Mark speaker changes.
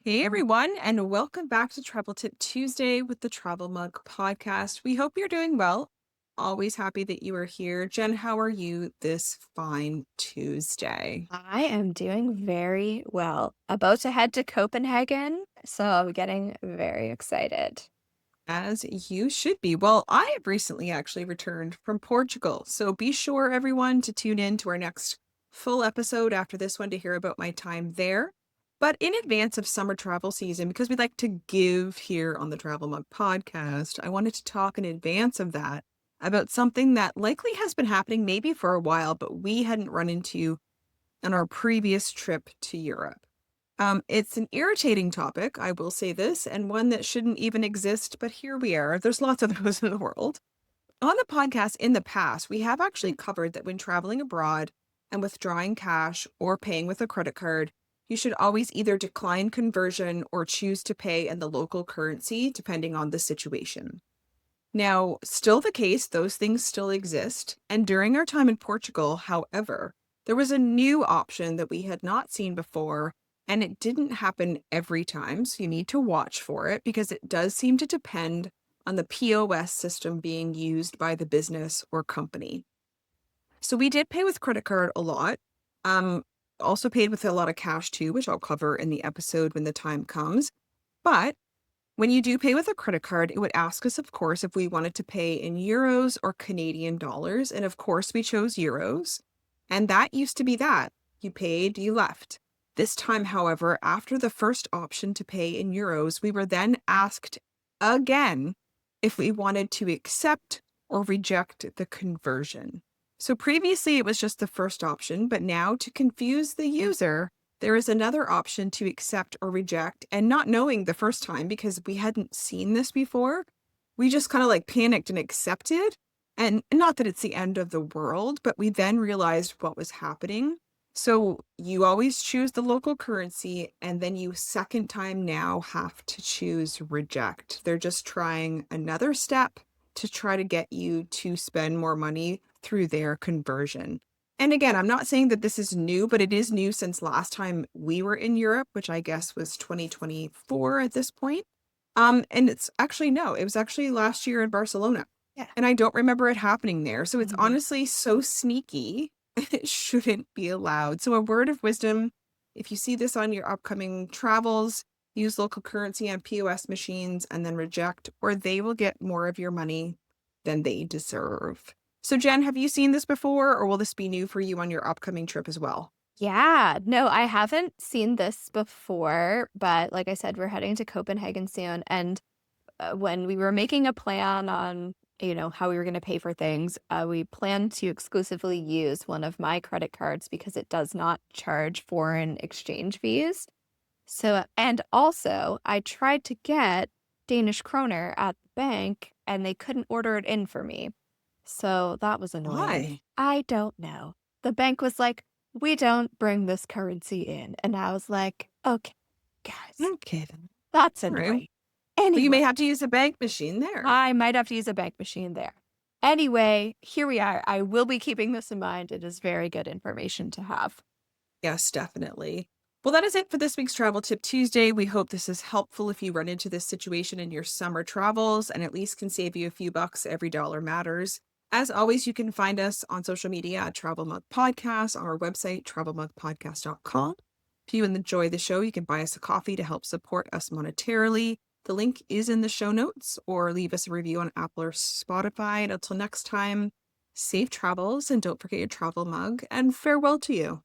Speaker 1: Hey everyone, and welcome back to Travel Tip Tuesday with the Travel Mug podcast. We hope you're doing well. Always happy that you are here. Jen, how are you this fine Tuesday?
Speaker 2: I am doing very well. About to head to Copenhagen, so I'm getting very excited.
Speaker 1: As you should be. Well, I have recently actually returned from Portugal. So be sure, everyone, to tune in to our next full episode after this one to hear about my time there. But in advance of summer travel season, because we like to give here on the Travel Mug podcast, I wanted to talk in advance of that about something that likely has been happening maybe for a while, but we hadn't run into on our previous trip to Europe. It's an irritating topic, I will say this, and one that shouldn't even exist, but here we are. There's lots of those in the world. On the podcast in the past, we have actually covered that when traveling abroad and withdrawing cash or paying with a credit card, you should always either decline conversion or choose to pay in the local currency, depending on the situation. Now, still the case, those things still exist. And during our time in Portugal, however, there was a new option that we had not seen before, and it didn't happen every time. So you need to watch for it because it does seem to depend on the POS system being used by the business or company. So we did pay with credit card a lot. Um, Also paid with a lot of cash too, which I'll cover in the episode when the time comes. But when you do pay with a credit card, it would ask us, of course, if we wanted to pay in euros or Canadian dollars. And of course, we chose euros. And that used to be that. You paid, you left. This time, however, after the first option to pay in euros, we were then asked again if we wanted to accept or reject the conversion. So previously it was just the first option, but now to confuse the user, there is another option to accept or reject. And not knowing the first time because we hadn't seen this before, we just kind of like panicked and accepted. And not that it's the end of the world, but we then realized what was happening. So you always choose the local currency, and then you second time now have to choose reject. They're just trying another step to try to get you to spend more money through their conversion. And again, I'm not saying that this is new, but it is new since last time we were in Europe, which I guess was 2024 at this point. And it's actually no, it was actually last year in Barcelona.
Speaker 2: Yeah.
Speaker 1: And I don't remember it happening there. So it's
Speaker 2: Mhm.
Speaker 1: honestly so sneaky. It shouldn't be allowed. So a word of wisdom, if you see this on your upcoming travels, use local currency on POS machines and then reject, or they will get more of your money than they deserve. So Jen, have you seen this before, or will this be new for you on your upcoming trip as well?
Speaker 2: Yeah, no, I haven't seen this before, but like I said, we're heading to Copenhagen soon. And when we were making a plan on, how we were going to pay for things, we planned to exclusively use one of my credit cards because it does not charge foreign exchange fees. So, and also, I tried to get Danish kroner at the bank and they couldn't order it in for me. So that was annoying.
Speaker 1: Why?
Speaker 2: I don't know. The bank was like, we don't bring this currency in. And I was like, okay, guys,
Speaker 1: Okay then.
Speaker 2: that's
Speaker 1: All right.
Speaker 2: annoying.
Speaker 1: Well, you may
Speaker 2: Anyway,
Speaker 1: have to use a bank machine there.
Speaker 2: I might have to use a bank machine there. Anyway, here we are. I will be keeping this in mind. It is very good information to have.
Speaker 1: Yes, definitely. Well, that is it for this week's Travel Tip Tuesday. We hope this is helpful if you run into this situation in your summer travels and at least can save you a few bucks. Every dollar matters. As always, you can find us on social media at Travel Mug Podcast, on our website, travelmugpodcast.com. If you enjoy the show, you can buy us a coffee to help support us monetarily. The link is in the show notes, or leave us a review on Apple or Spotify. And until next time, safe travels and don't forget your travel mug, and farewell to you.